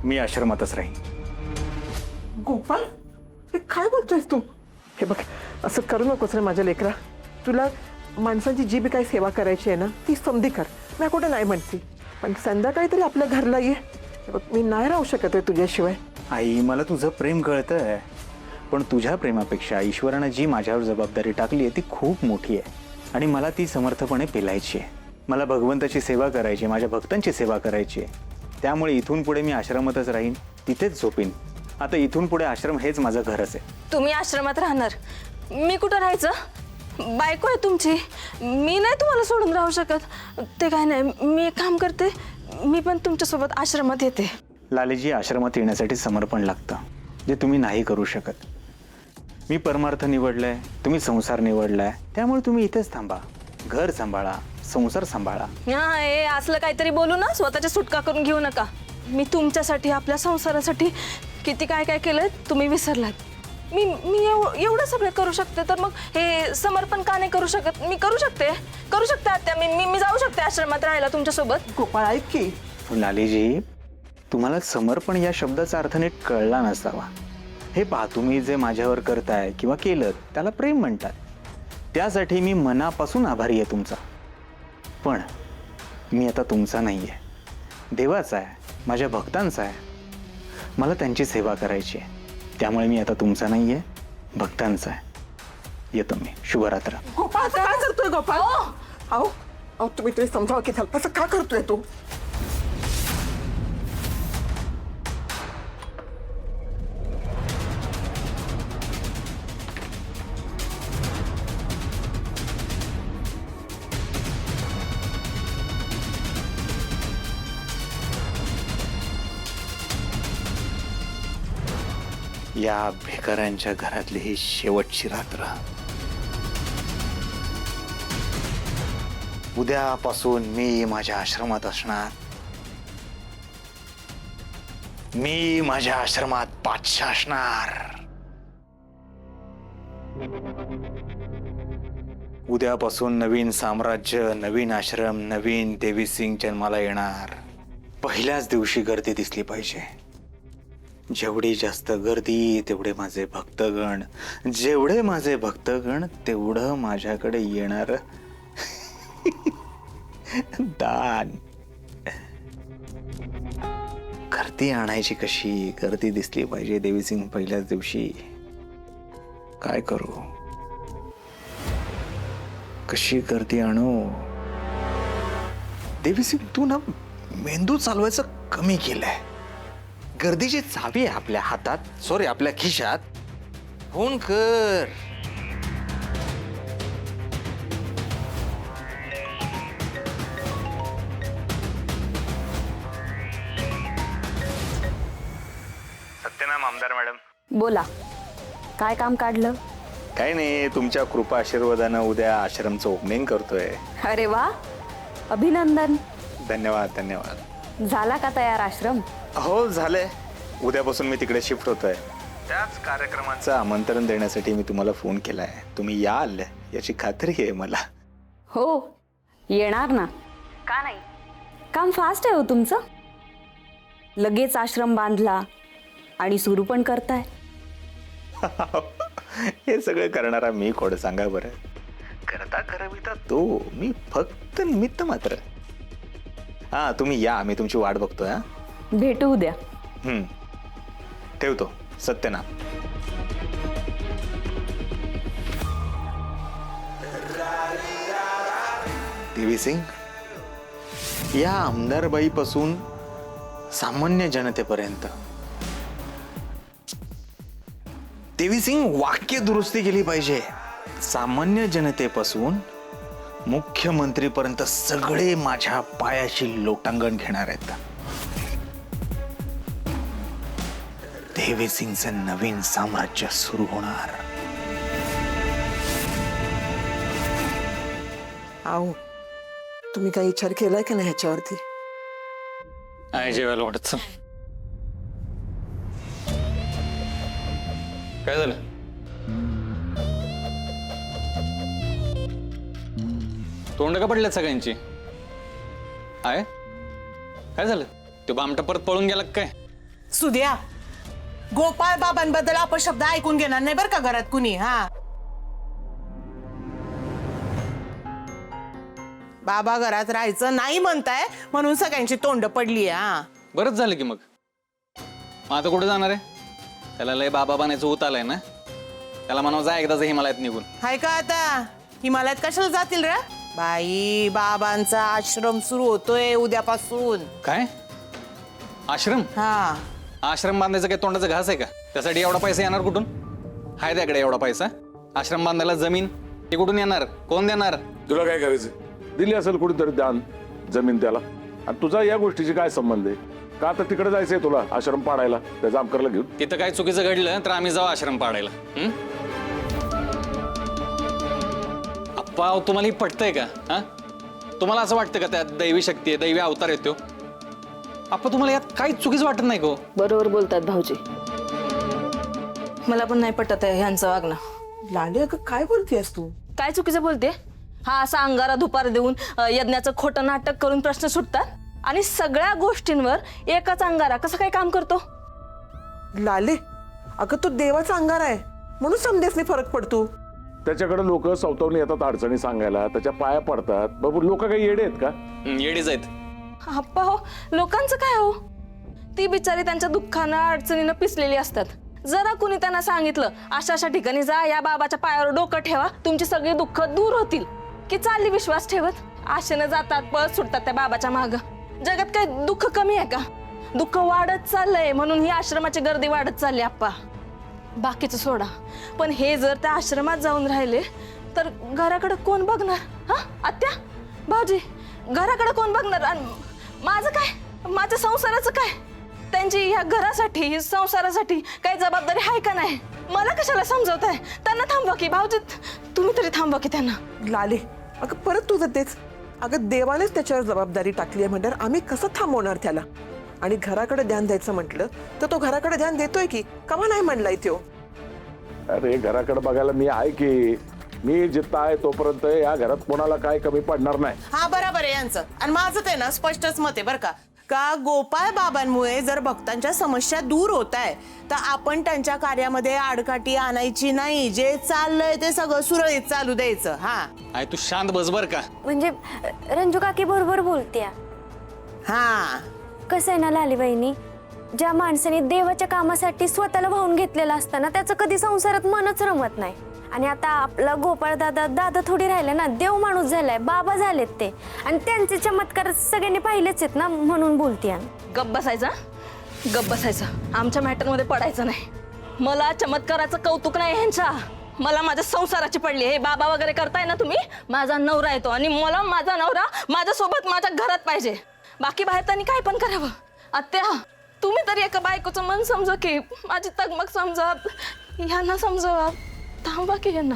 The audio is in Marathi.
मी आश्रमातच राहीन. गोपाल, हे काय बोलतोयस तू? हे बघ, असं करू नकोस रे माझ्या लेकरा. तुला माणसांची जी बी काही सेवा करायची आहे ना ती समधी कर. मी कुठे नाही म्हणते, पण संध्याकाळी तरी आपल्या घरला ये. हे बघ, मी नाही राहू शकत आहे तुझ्याशिवाय. आई, मला तुझं प्रेम कळतंय, पण तुझ्या प्रेमापेक्षा ईश्वरानं जी माझ्यावर जबाबदारी टाकली आहे ती खूप मोठी आहे आणि मला ती समर्थपणे पेलायची आहे. मला भगवंताची सेवा करायची, माझ्या भक्तांची सेवा करायची आहे. त्यामुळे इथून पुढे मी आश्रमातच राहीन, तिथेच झोपीन. आता इथून पुढे आश्रम हेच माझं घरच आहे. तुम्ही आश्रमात राहणार, मी कुठं राहायचं? बायको आहे तुमची, मी नाही तुम्हाला सोडून राहू शकत. ते काय नाही, मी एक काम करते, मी पण तुमच्यासोबत आश्रमात येते. लालेजी, आश्रमात येण्यासाठी समर्पण लागतं, जे तुम्ही नाही करू शकत. मी परमार्थ निवडलाय, तुम्ही संसार निवडलाय, त्यामुळे तुम्ही इथेच थांबा. घर सांभाळा, संसार सांभाळा. हा, हे असलं काहीतरी बोलू ना, स्वतःची सुटका करून घेऊ नका. मी तुमच्यासाठी, आपल्या संसारासाठी किती काय काय केलंय तुम्ही विसरलात. मी एवढं सगळं करू शकते, तर मग हे समर्पण का नाही करू शकत? मी करू शकते आत्या. मी जाऊ शकते आश्रमात राहायला तुमच्यासोबत. गोपाळ, ऐक की. लालेजी, तुम्हाला समर्पण या शब्दाचा अर्थ नीट कळला नसावा. हे पहा, तुम्ही जे माझ्यावर करताय किंवा केलं त्याला प्रेम म्हणतात. त्यासाठी मी मनापासून आभारी आहे तुमचा. पण मी आता तुमचा नाही आहे, देवाचा आहे, माझ्या भक्तांचा आहे. मला त्यांची सेवा करायची आहे, त्यामुळे मी आता तुमचा नाही आहे, भक्तांचा आहे. येतो मी. शुभरात्र. गोपाळ, असं काय करतोय गोपाळ? अहो अहो, तुम्ही तरी समजावा की त्याला असं का करतोय तू? या भिकाऱ्यांच्या घरातली ही शेवटची रात्र. उद्यापासून मी माझ्या आश्रमात असणार. मी माझ्या आश्रमात बादशाह असणार. उद्यापासून नवीन साम्राज्य, नवीन आश्रम, नवीन देवी सिंग जन्माला येणार. पहिल्याच दिवशी गर्दी दिसली पाहिजे. जेवढी जास्त गर्दी तेवढे माझे भक्तगण, जेवढे माझे भक्तगण तेवढं माझ्याकडे येणार दान. गर्दी आणायची कशी? गर्दी दिसली पाहिजे देवी सिंग पहिल्याच दिवशी. काय करू? कशी गर्दी आणू? देवी सिंग, तू ना मेंदू चालवायचं कमी केलंय. गर्दीची चावी आहे आपल्या हातात, सॉरी आपल्या खिशात. फोन कर. सत्यनाम आमदार मॅडम. बोला, काय काम काढलं? काही नाही, तुमच्या कृपा आशीर्वादानं उद्या आश्रमचं ओपनिंग करतोय. अरे वा, अभिनंदन. धन्यवाद धन्यवाद. झाला का तयार आश्रम? हो, झालंय. उद्यापासून मी तिकडे शिफ्ट होतोय. त्याच कार्यक्रमाचं आमंत्रण देण्यासाठी मी तुम्हाला फोन केलाय. तुम्ही याल याची खात्री आहे मला. हो, येणार ना. का नाही? काम फास्ट आहे हो तुमचं. लगेच आश्रम बांधला आणि सुरू पण करताय. हे सगळं करणारा मी कोण सांगा बरं? करता करविता तो, मी फक्त निमित्त मात्र. हा, तुम्ही या, मी तुमची वाट बघतोय. हा, भेटू उद्या. ठेवतो. सत्यनाम. देवी सिंग, या आमदारबाईपासून सामान्य जनतेपर्यंत देवी सिंग वाक्य दुरुस्ती केली पाहिजे. सामान्य जनतेपासून मुख्यमंत्रीपर्यंत सगळे माझ्या पायाशी लोटांगण घेणार आहेत. देवी सिंगचं नवीन साम्राज्य सुरू होणार. अहो, तुम्ही काही विचार केलाय का नाही ह्याच्यावरती? आहे जेवायला वाटत. काय झालं? तोंड का पडल्यात सगळ्यांची? आहे काय झालं? तो बामटा परत पळून गेला काय? सुद्या गोपाळ बाबांबद्दल अपशब्द ऐकून घेणार नाही बरं का घरात कुणी. हा बाबा घरात राहायचं नाही म्हणताय म्हणून सगळ्यांची तोंड पडली. हा बरंच झालं की मग आता कुठे जाणार आहे? त्याला लय बाबा बनायचं होत आलंय ना. त्याला म्हणावं जा एकदाच हिमालयात निघून. हाय का आता हिमालयात कशाला जातील रे? बाई बाबांचा आश्रम सुरू होतोय उद्यापासून. काय आश्रम? हा आश्रम बांधायचं काय तोंडाचा घास आहे का? त्यासाठी एवढा पैसा येणार कुठून? हाय त्याकडे एवढा पैसा? आश्रम बांधायला जमीन ती कुठून येणार? कोण देणार? तुला काय करायचं? दिली असेल कुठेतरी दान जमीन त्याला. आणि तुझा या गोष्टीची काय संबंध आहे? का आता तिकडे जायचंय तुला आश्रम पाडायला त्या जामकरला घेऊन? तिथं काय चुकीचं घडलं तर आम्ही जाऊ आश्रम पाडायला. अप्पा तुम्हाला ही पटतंय का? हा तुम्हाला असं वाटतं का त्यात दैवी शक्ती आहे, दैवी अवतार येतो? अप्पा तुम्हाला यात काही चुकीचं वाटत नाही का हो? बरोबर बोलतात भाऊजी. मला पण नाही पटत आहे ह्यांचं वागणं. लाली अगं काय बोलतेस तू? काय चुकीचं बोलते? हा असा अंगारा दुपार देऊन यज्ञाचं खोटं नाटक करून प्रश्न सुटतात आणि सगळ्या गोष्टींवर एकच अंगारा कसं काय काम करतो? लाले अगं तू देवाचा अंगार आहे म्हणून समजेसने फरक पडतो. त्याच्याकडे लोक सवतावून येतात अडचणी सांगायला, त्याच्या पाया पडतात. बाबू लोक काही येडे आहेत का? येडीच आहेत. अप्पा हो, लोकांचं काय हो? ती बिचारी त्यांच्या दुःखानं अडचणीनं पिसलेली असतात. जरा कुणी त्यांना सांगितलं अशा अशा ठिकाणी जा, या बाबाच्या पायावर डोकं ठेवा, तुमची सगळी दुःख दूर होतील, की चालली विश्वास ठेवत आशेनं जातात, पळत सुटतात त्या बाबाच्या मागं. जगात काय दुःख कमी आहे का? दुःख वाढत चाललंय म्हणून ही आश्रमाची गर्दी वाढत चालली अप्पा. बाकीचं सोडा, पण हे जर त्या आश्रमात जाऊन राहिले तर घराकडे कोण बघणार? हा आत्या भाऊजी, घराकडे कोण बघणार? आणि माझं काय, माझ्या संसाराचं काय? त्यांची ह्या घरासाठी संसारासाठी काही जबाबदारी आहे का नाही? मला कशाला समजवताय? त्यांना थांबवा की भाऊजी, तुम्ही तरी थांबवा की त्यांना. लाले अगं परत तुझं तेच. अगं देवानेच त्याच्यावर जबाबदारी टाकली आहे म्हणल्यावर आम्ही कसं थांबवणार त्याला? आणि घराकडे ध्यान द्यायचं म्हटलं तर तो घराकडे ध्यान देतोय की कवा नाही म्हणलाय तो? अरे घराकडे बघायला मी आहे की. मी जिथं आहे तोपर्यंत या घरात कोणाला काय कमी पडणार नाही. हा बरोबर आहे यांचं. आणि माझं ते ना स्पष्टच मत आहे बरं का गोपाळ बाबांमुळे जर भक्तांच्या समस्या दूर होत आहे तर आपण त्यांच्या कार्यामध्ये आडकाठी आणायची नाही. जे चाललंय ते सगळं सुरळीत चालू द्यायचं. हा आय तू शांत बस बर का. म्हणजे रंजू काकी बरोबर बोलते. हा कसं आहे ना लाली बहिणी, ज्या माणसाने देवाच्या कामासाठी स्वतःला वाहून घेतलेलं असताना त्याचं कधी संसारात मनच रमत नाही. आणि आता आपला गोपाळ दादा थोडी राहिले ना, देव माणूस झालाय, बाबा झालेत ते, आणि त्यांचे चमत्कार सगळ्यांनी पाहिलेच आहेत ना, म्हणून बोलते. गप्प बसायचा, गप्प बसायचं. आमच्या मॅटरमध्ये पडायचं नाही. मला चमत्काराचं कौतुक नाही ह्यांच्या, मला माझ्या संसाराची पडली. हे बाबा वगैरे करताय ना तुम्ही, माझा नवरा येतो आणि मला माझा नवरा माझ्यासोबत माझ्या घरात पाहिजे. बाकी बाहेर त्यांनी काय पण करावं. आत्या तुम्ही तरी एका बायकोचं मन समजा की, माझी तगमग समजा, ह्यांना समजावा. थांबा की यांना.